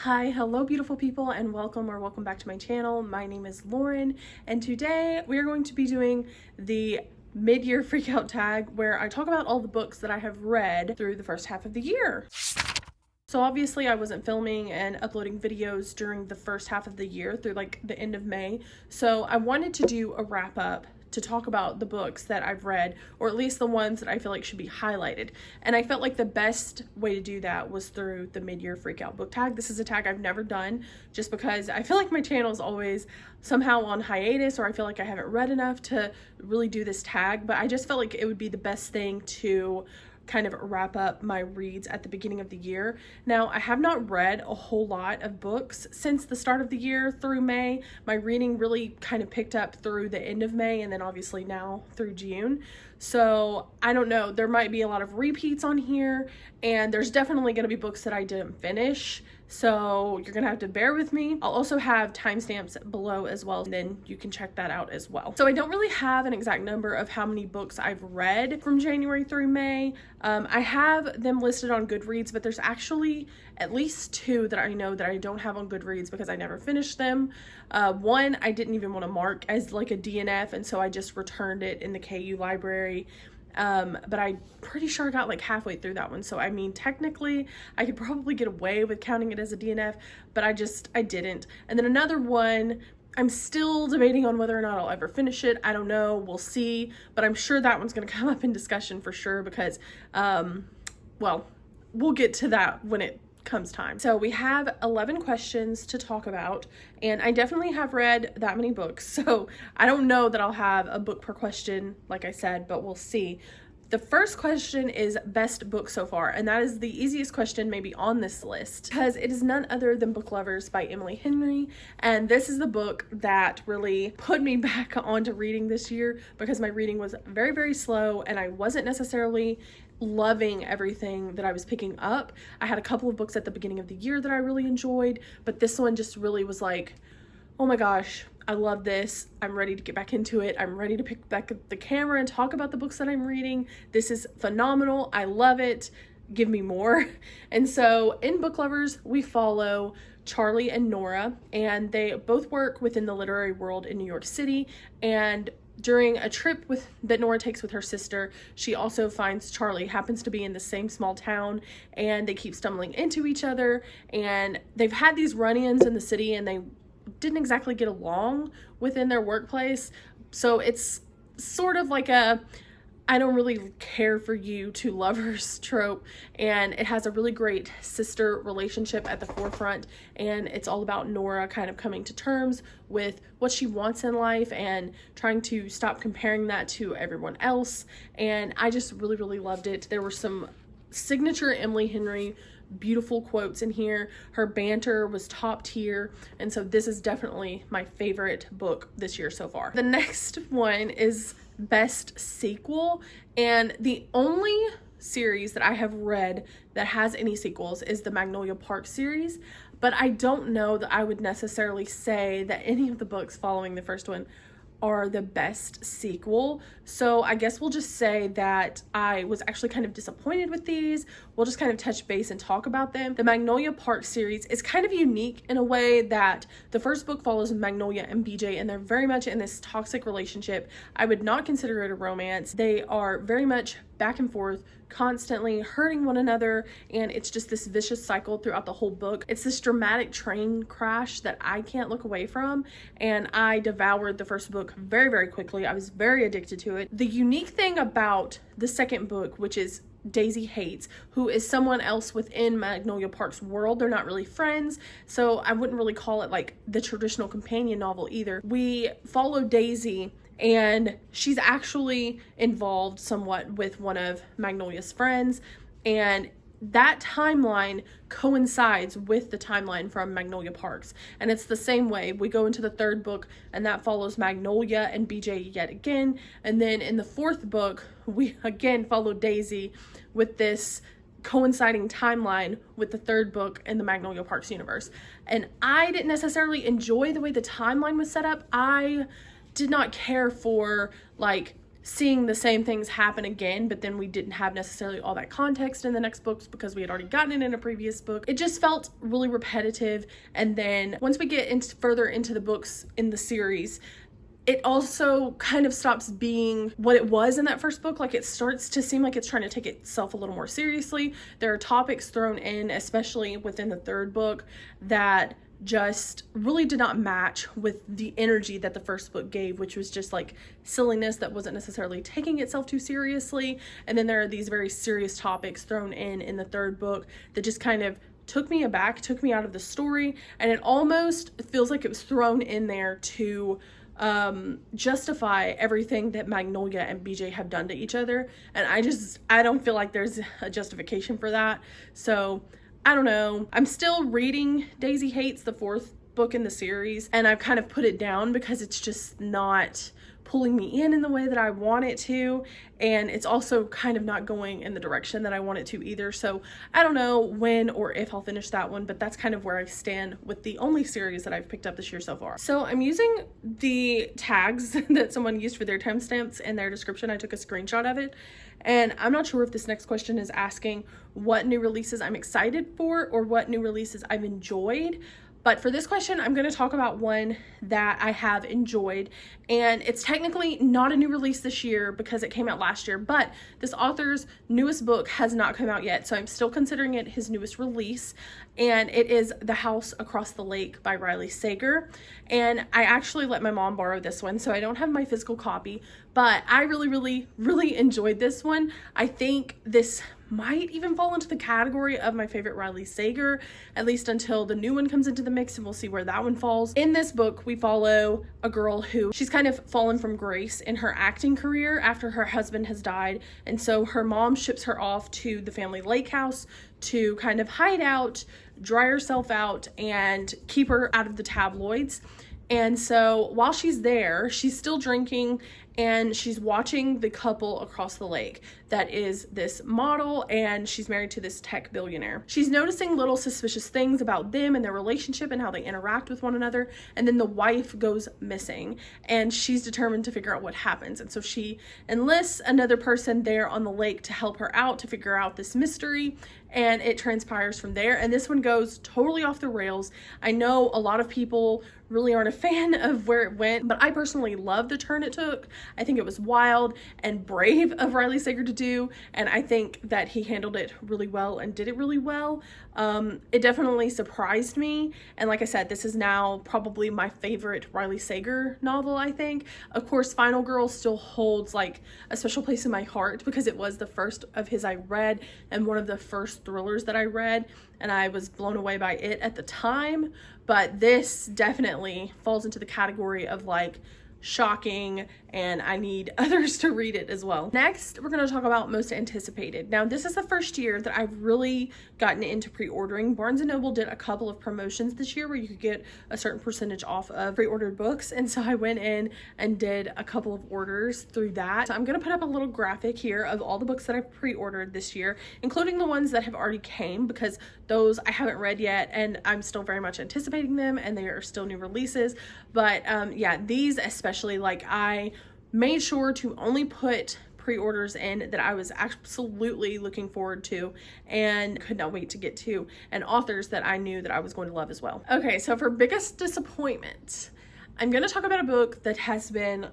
Hi, hello beautiful people, and welcome back to my channel. My name is Lauren, and today we are going to be doing the mid-year freakout tag where I talk about all the books that I have read through the first half of the year. So obviously I wasn't filming and uploading videos during the first half of the year through like the end of May. So I wanted to do a wrap up to talk about the books that I've read, or at least the ones that I feel like should be highlighted. And I felt like the best way to do that was through the mid-year freakout book tag. This is a tag I've never done just because I feel like my channel is always somehow on hiatus, or I feel like I haven't read enough to really do this tag, but I just felt like it would be the best thing to kind of wrap up my reads at the beginning of the year. Now, I have not read a whole lot of books since the start of the year through May. My reading really kind of picked up through the end of May and then obviously now through June. So I don't know, there might be a lot of repeats on here, and there's definitely going to be books that I didn't finish. So you're gonna have to bear with me. I'll also have timestamps below as well, and then you can check that out as well. So I don't really have an exact number of how many books I've read from January through May. I have them listed on Goodreads, but there's actually at least two that I know that I don't have on Goodreads because I never finished them. One I didn't even want to mark as like a DNF, and so I just returned it in the KU library. But I'm pretty sure I got like halfway through that one. So I mean, technically I could probably get away with counting it as a DNF, but I didn't. And then another one, I'm still debating on whether or not I'll ever finish it. I don't know, we'll see, but I'm sure that one's going to come up in discussion for sure because, well, we'll get to that when it comes time. So we have 11 questions to talk about, and I definitely have read that many books, so I don't know that I'll have a book per question like I said, but we'll see. The first question is best book so far, and that is the easiest question maybe on this list because it is none other than Book Lovers by Emily Henry, and this is the book that really put me back onto reading this year because my reading was very, very slow and I wasn't necessarily loving everything that I was picking up. I had a couple of books at the beginning of the year that I really enjoyed, but this one just really was like, oh my gosh, I love this. I'm ready to get back into it. I'm ready to pick back up the camera and talk about the books that I'm reading. This is phenomenal. I love it. Give me more. And so in Book Lovers, we follow Charlie and Nora, and they both work within the literary world in New York City. And during a trip that Nora takes with her sister, she also finds Charlie happens to be in the same small town, and they keep stumbling into each other, and they've had these run-ins in the city and they didn't exactly get along within their workplace. So it's sort of like a I don't really care for you to lovers trope, and it has a really great sister relationship at the forefront, and it's all about Nora kind of coming to terms with what she wants in life and trying to stop comparing that to everyone else. And I just really, really loved it. There were some signature Emily Henry beautiful quotes in here. Her banter was top tier, and so this is definitely my favorite book this year so far. The next one is best sequel, and the only series that I have read that has any sequels is the Magnolia Park series, but I don't know that I would necessarily say that any of the books following the first one are the best sequel. So I guess we'll just say that I was actually kind of disappointed with these. We'll just kind of touch base and talk about them. The Magnolia Park series is kind of unique in a way that the first book follows Magnolia and BJ, and they're very much in this toxic relationship. I would not consider it a romance. They are very much back and forth, constantly hurting one another, and it's just this vicious cycle throughout the whole book. It's this dramatic train crash that I can't look away from, and I devoured the first book very, very quickly. I was very addicted to it. The unique thing about the second book, which is Daisy Hates, who is someone else within Magnolia Park's world. They're not really friends, so I wouldn't really call it like the traditional companion novel either. We follow Daisy, and she's actually involved somewhat with one of Magnolia's friends, and that timeline coincides with the timeline from Magnolia Parks, and it's the same way. We go into the third book, and that follows Magnolia and BJ yet again, and then in the fourth book, we again follow Daisy with this coinciding timeline with the third book in the Magnolia Parks universe. And I didn't necessarily enjoy the way the timeline was set up. I did not care for like seeing the same things happen again, but then we didn't have necessarily all that context in the next books because we had already gotten it in a previous book. It just felt really repetitive. And then once we get further into the books in the series, it also kind of stops being what it was in that first book. Like, it starts to seem like it's trying to take itself a little more seriously. There are topics thrown in, especially within the third book, that just really did not match with the energy that the first book gave, which was just like silliness that wasn't necessarily taking itself too seriously. And then there are these very serious topics thrown in the third book that just kind of took me aback, took me out of the story, and it almost feels like it was thrown in there to justify everything that Magnolia and BJ have done to each other. And I don't feel like there's a justification for that. So I don't know. I'm still reading Daisy Hates, the fourth book in the series, and I've kind of put it down because it's just not pulling me in the way that I want it to, and it's also kind of not going in the direction that I want it to either. So I don't know when or if I'll finish that one, but that's kind of where I stand with the only series that I've picked up this year so far. So I'm using the tags that someone used for their timestamps in their description. I took a screenshot of it, and I'm not sure if this next question is asking what new releases I'm excited for or what new releases I've enjoyed. But for this question, I'm going to talk about one that I have enjoyed, and it's technically not a new release this year because it came out last year, but this author's newest book has not come out yet, so I'm still considering it his newest release, and it is The House Across the Lake by Riley Sager. And I actually let my mom borrow this one, so I don't have my physical copy, but I really enjoyed this one. I think this might even fall into the category of my favorite Riley Sager, at least until the new one comes into the mix, and we'll see where that one falls. In this book, we follow a girl who, she's kind of fallen from grace in her acting career after her husband has died, and so her mom ships her off to the family lake house to kind of hide out, dry herself out, and keep her out of the tabloids. And so while she's there, she's still drinking, and she's watching the couple across the lake that is this model, and she's married to this tech billionaire. She's noticing little suspicious things about them and their relationship and how they interact with one another, and then the wife goes missing, and she's determined to figure out what happens. And so she enlists another person there on the lake to help her out to figure out this mystery, and it transpires from there. And this one goes totally off the rails. I know a lot of people really aren't a fan of where it went, but I personally love the turn it took. I think it was wild and brave of Riley Sager to do, and I think that he handled it really well and did it really well. It definitely surprised me, and like I said, this is now probably my favorite Riley Sager novel, I think. Of course, Final Girl still holds like a special place in my heart because it was the first of his I read and one of the first thrillers that I read, and I was blown away by it at the time. But this definitely falls into the category of like shocking, and I need others to read it as well. Next, we're going to talk about most anticipated. Now, this is the first year that I've really gotten into pre-ordering. Barnes & Noble did a couple of promotions this year where you could get a certain percentage off of pre-ordered books, and so I went in and did a couple of orders through that. So I'm going to put up a little graphic here of all the books that I've pre-ordered this year, including the ones that have already came, because those I haven't read yet and I'm still very much anticipating them, and they are still new releases. But yeah, these especially, like, I made sure to only put pre-orders in that I was absolutely looking forward to and could not wait to get to, and authors that I knew that I was going to love as well. Okay, so for biggest disappointment, I'm going to talk about a book that has been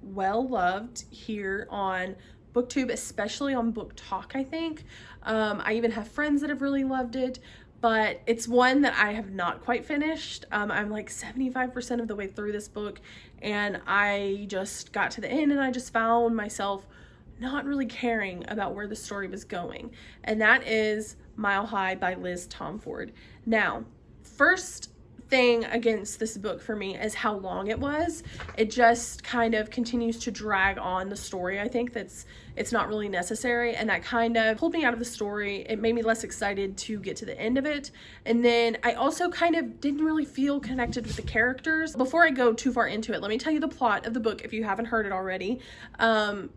well loved here on BookTube, especially on Book Talk, I think. I even have friends that have really loved it, but it's one that I have not quite finished. I'm like 75% of the way through this book, and I just got to the end and I just found myself not really caring about where the story was going. And that is Mile High by Liz Tomford. Now, first thing against this book for me is how long it was. It just kind of continues to drag on the story. I think it's not really necessary, and that kind of pulled me out of the story. It made me less excited to get to the end of it, and then I also kind of didn't really feel connected with the characters. Before I go too far into it, let me tell you the plot of the book if you haven't heard it already.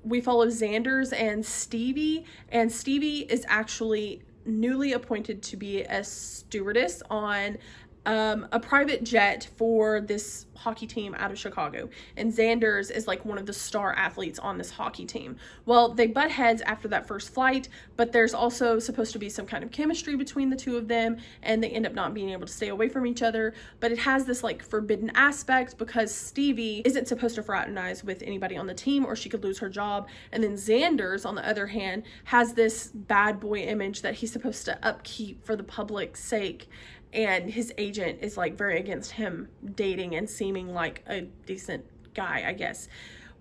We follow Xander's and Stevie is actually newly appointed to be a stewardess on a private jet for this hockey team out of Chicago, and Xander's is like one of the star athletes on this hockey team. Well, they butt heads after that first flight, but there's also supposed to be some kind of chemistry between the two of them, and they end up not being able to stay away from each other. But it has this like forbidden aspect because Stevie isn't supposed to fraternize with anybody on the team or she could lose her job, and then Xander's, on the other hand, has this bad boy image that he's supposed to upkeep for the public's sake, and his agent is like very against him dating and seeming like a decent guy, I guess,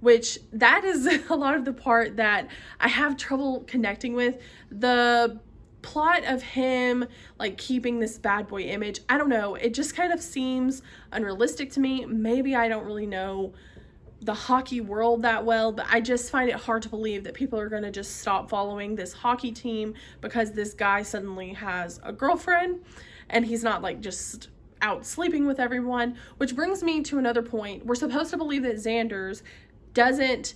which that is a lot of the part that I have trouble connecting with. The plot of him like keeping this bad boy image, I don't know, it just kind of seems unrealistic to me. Maybe I don't really know the hockey world that well, but I just find it hard to believe that people are going to just stop following this hockey team because this guy suddenly has a girlfriend and he's not like just out sleeping with everyone. Which brings me to another point. We're supposed to believe that Xander's doesn't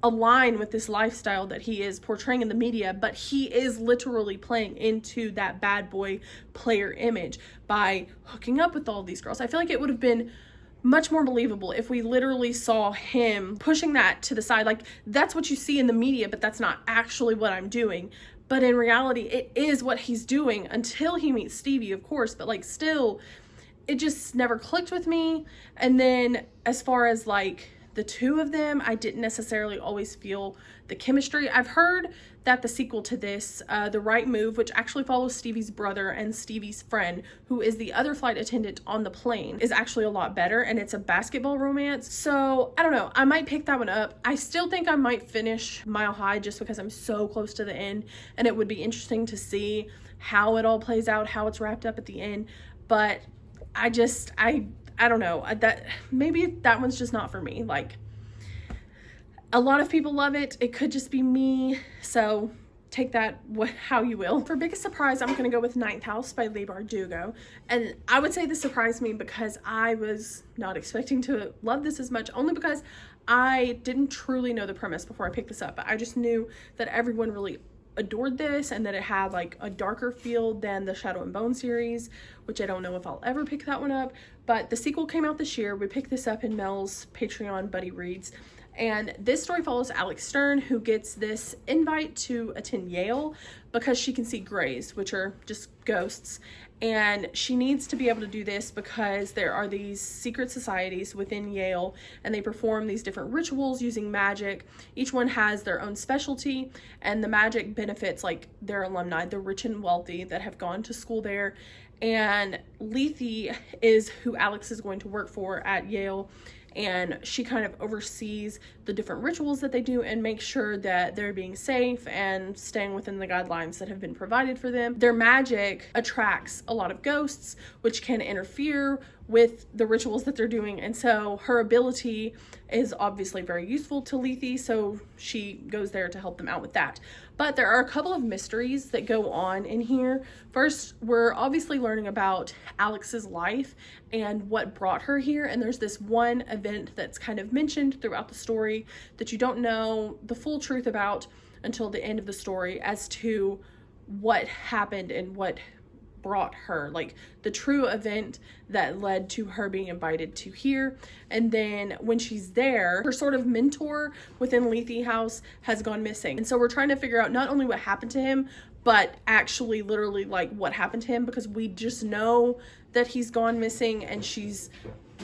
align with this lifestyle that he is portraying in the media, but he is literally playing into that bad boy player image by hooking up with all these girls. I feel like it would have been much more believable if we literally saw him pushing that to the side. Like, that's what you see in the media, but that's not actually what I'm doing. But in reality, it is what he's doing until he meets Stevie, of course. But like, still, it just never clicked with me. And then as far as like the two of them, I didn't necessarily always feel the chemistry. I've heard that the sequel to this, The Right Move, which actually follows Stevie's brother and Stevie's friend, who is the other flight attendant on the plane, is actually a lot better, and it's a basketball romance. So I don't know, I might pick that one up. I still think I might finish Mile High just because I'm so close to the end, and it would be interesting to see how it all plays out, how it's wrapped up at the end. But I don't know, that maybe that one's just not for me. Like, a lot of people love it. It could just be me. So take that how you will. For biggest surprise, I'm going to go with Ninth House by Leigh Bardugo. And I would say this surprised me because I was not expecting to love this as much, only because I didn't truly know the premise before I picked this up. But I just knew that everyone really adored this and that it had like a darker feel than the Shadow and Bone series, which I don't know if I'll ever pick that one up. But the sequel came out this year. We picked this up in Mel's Patreon Buddy Reads. And this story follows Alex Stern, who gets this invite to attend Yale because she can see grays, which are just ghosts. And she needs to be able to do this because there are these secret societies within Yale, and they perform these different rituals using magic. Each one has their own specialty, and the magic benefits like their alumni, the rich and wealthy that have gone to school there. And Lethe is who Alex is going to work for at Yale, and she kind of oversees the different rituals that they do and makes sure that they're being safe and staying within the guidelines that have been provided for them. Their magic attracts a lot of ghosts, which can interfere with the rituals that they're doing, and so her ability is obviously very useful to Lethe, so she goes there to help them out with that. But there are a couple of mysteries that go on in here. First, we're obviously learning about Alex's life and what brought her here, and there's this one event that's kind of mentioned throughout the story that you don't know the full truth about until the end of the story as to what happened and what brought her, like the true event that led to her being invited to here. And then when she's there, her sort of mentor within Lethe House has gone missing, and so we're trying to figure out not only what happened to him, but actually literally like what happened to him, because we just know that he's gone missing and she's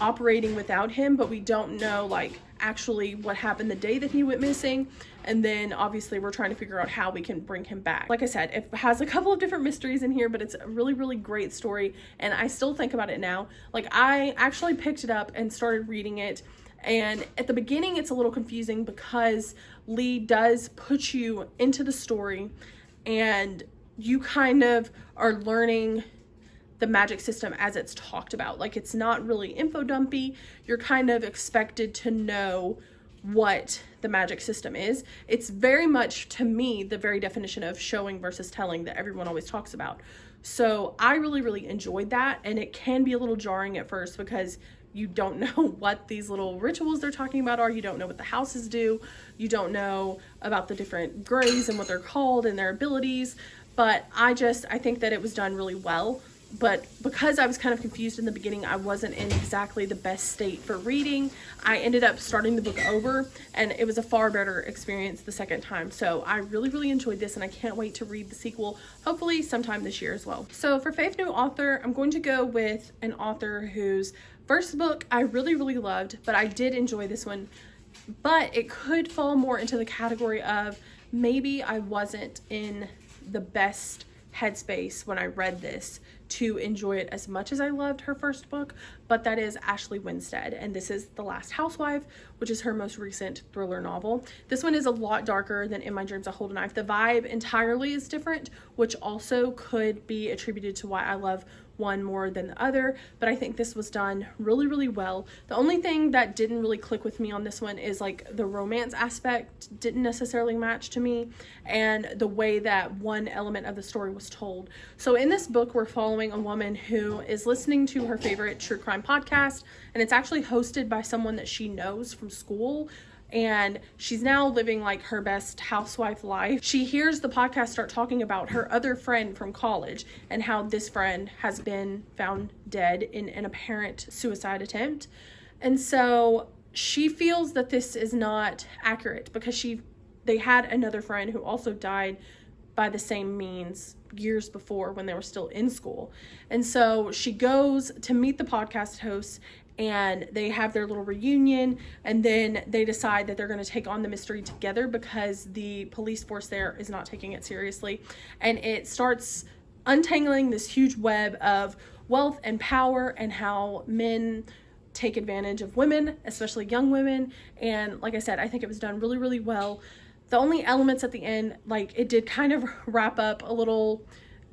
operating without him, but we don't know like actually what happened the day that he went missing. And then obviously we're trying to figure out how we can bring him back. Like I said, it has a couple of different mysteries in here, but it's a really, really great story, and I still think about it now. Like, I actually picked it up and started reading it, and at the beginning it's a little confusing because Leigh does put you into the story and you kind of are learning the magic system as it's talked about. Like, it's not really info dumpy. You're kind of expected to know what the magic system is. It's very much, to me, the very definition of showing versus telling that everyone always talks about. So I really, really enjoyed that, and it can be a little jarring at first because you don't know what these little rituals they're talking about are. You don't know what the houses do. You don't know about the different grays and what they're called and their abilities. But I think that it was done really well. but because I was kind of confused in the beginning, I wasn't in exactly the best state for reading. I ended up starting the book over, and it was a far better experience the second time. So I really enjoyed this, and I can't wait to read the sequel, hopefully sometime this year as well. So for fave new author, I'm going to go with an author whose first book I really loved, but I did enjoy this one. But it could fall more into the category of maybe I wasn't in the best headspace when I read this to enjoy it as much as I loved her first book, but that is Ashley Winstead, and this is The Last Housewife, which is her most recent thriller novel. This one is a lot darker than In My Dreams I Hold a Knife. The vibe entirely is different, which also could be attributed to why I love one more than the other, but I think this was done really well. The only thing that didn't really click with me on this one is like the romance aspect didn't necessarily match to me, and the way that one element of the story was told. So in this book, we're following a woman who is listening to her favorite true crime podcast, and it's actually hosted by someone that she knows from school, and she's now living like her best housewife life. She hears the podcast start talking about her other friend from college and how this friend has been found dead in an apparent suicide attempt. And so she feels that this is not accurate because they had another friend who also died by the same means years before when they were still in school. And so she goes to meet the podcast hosts, and they have their little reunion, and then they decide that they're going to take on the mystery together because the police force there is not taking it seriously. And it starts untangling this huge web of wealth and power and how men take advantage of women, especially young women. And like I said, I think it was done really well. The only elements at the end, like, it did kind of wrap up a little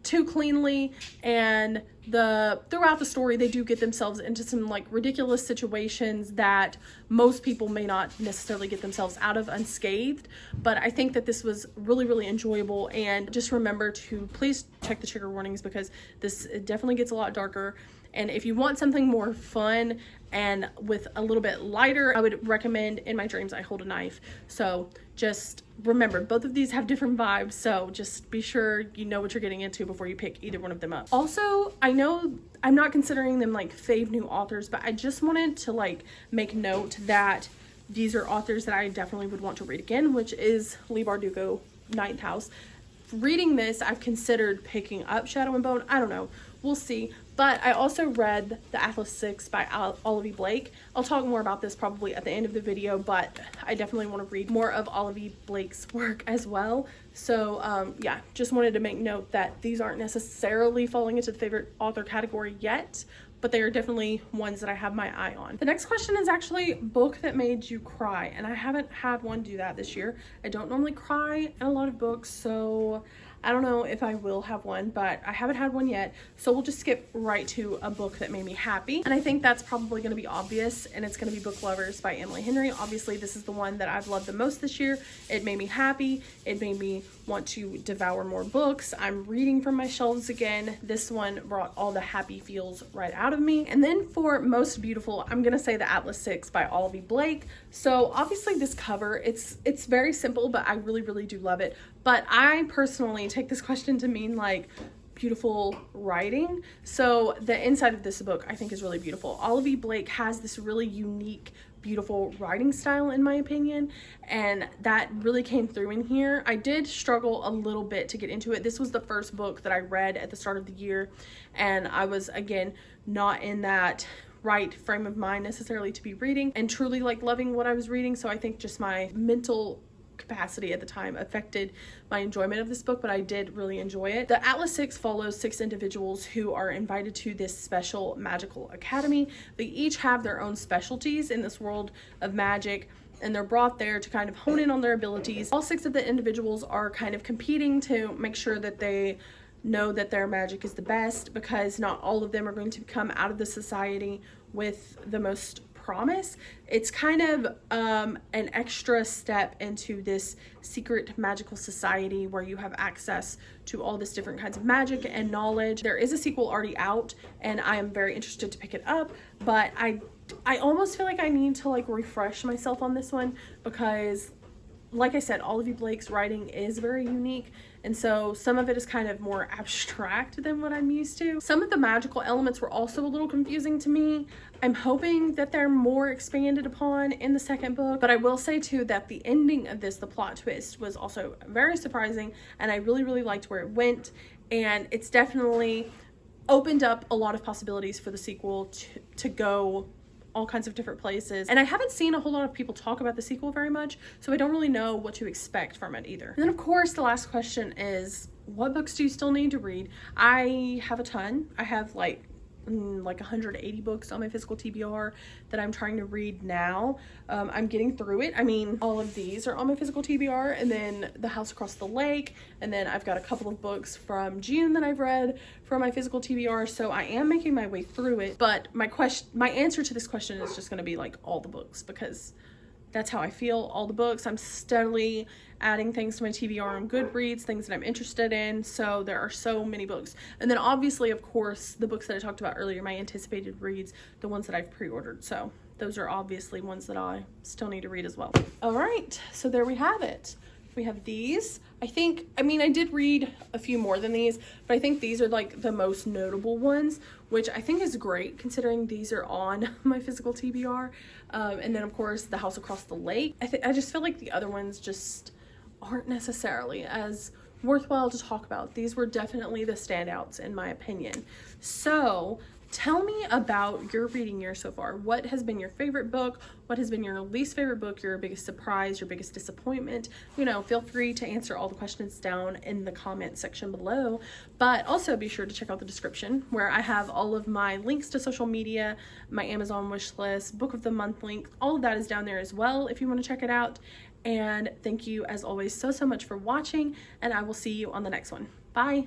too cleanly, and throughout the story they do get themselves into some like ridiculous situations that most people may not necessarily get themselves out of unscathed. But I think that this was really enjoyable, and just remember to please check the trigger warnings because this definitely gets a lot darker. And if you want something more fun and with a little bit lighter, I would recommend In My Dreams I Hold a Knife. So just remember, both of these have different vibes, so just be sure you know what you're getting into before you pick either one of them up. Also, I know I'm not considering them like fave new authors, but I just wanted to like make note that these are authors that I definitely would want to read again, which is Leigh Bardugo, Ninth House. Reading this, I've considered picking up Shadow and Bone. I don't know. We'll see. But I also read The Atlas 6 by Olivia Blake. I'll talk more about this probably at the end of the video, but I definitely want to read more of Olivia Blake's work as well. So yeah, just wanted to make note that these aren't necessarily falling into the favorite author category yet, but they are definitely ones that I have my eye on. The next question is actually book that made you cry, and I haven't had one do that this year. I don't normally cry in a lot of books, so I don't know if I will have one, but I haven't had one yet. So we'll just skip right to a book that made me happy. And I think that's probably going to be obvious, and it's going to be Book Lovers by Emily Henry. Obviously, this is the one that I've loved the most this year. It made me happy. It made me want to devour more books. I'm reading from my shelves again. This one brought all the happy feels right out of me. And then for most beautiful, I'm going to say The Atlas 6 by Olivia Blake. So obviously this cover, it's very simple, but I really do love it. But I personally take this question to mean like beautiful writing. So the inside of this book I think is really beautiful. Olivia Blake has this really unique, beautiful writing style in my opinion, and that really came through in here. I did struggle a little bit to get into it. This was the first book that I read at the start of the year, and I was again not in that right frame of mind necessarily to be reading and truly like loving what I was reading. So I think just my mental capacity at the time affected my enjoyment of this book, but I did really enjoy it. The Atlas 6 follows 6 individuals who are invited to this special magical academy. They each have their own specialties in this world of magic, and they're brought there to kind of hone in on their abilities. All 6 of the individuals are kind of competing to make sure that they know that their magic is the best, because not all of them are going to come out of the society with the most promise. It's kind of an extra step into this secret magical society where you have access to all this different kinds of magic and knowledge. There is a sequel already out, and I am very interested to pick it up, but I almost feel like I need to like refresh myself on this one because, like I said, Olivia Blake's writing is very unique, and so some of it is kind of more abstract than what I'm used to. Some of the magical elements were also a little confusing to me. I'm hoping that they're more expanded upon in the second book, but I will say too that the ending of this, the plot twist, was also very surprising, and I really liked where it went, and it's definitely opened up a lot of possibilities for the sequel to go all kinds of different places. And I haven't seen a whole lot of people talk about the sequel very much, so I don't really know what to expect from it either. And then of course the last question is, what books do you still need to read? I have a ton. I have like 180 books on my physical TBR that I'm trying to read now. I'm getting through it. I mean, all of these are on my physical TBR, and then The House Across the Lake, and then I've got a couple of books from June that I've read from my physical TBR, so I am making my way through it. But my answer to this question is just going to be like all the books, because that's how I feel. All the books. I'm steadily adding things to my TBR on Goodreads, things that I'm interested in. So there are so many books. And then obviously, of course, the books that I talked about earlier, my anticipated reads, the ones that I've pre-ordered. So those are obviously ones that I still need to read as well. All right, so there we have it. We have these. I did read a few more than these, but I think these are like the most notable ones, which I think is great considering these are on my physical TBR. And then of course The House Across the Lake. I just feel like the other ones just aren't necessarily as worthwhile to talk about. These were definitely the standouts in my opinion. So tell me about your reading year so far. What has been your favorite book? What has been your least favorite book? Your biggest surprise, your biggest disappointment? Feel free to answer all the questions down in the comment section below. But also be sure to check out the description where I have all of my links to social media, my Amazon wish list, book of the month link. All of that is down there as well if you want to check it out. And thank you as always so much for watching, and I will see you on the next one. Bye.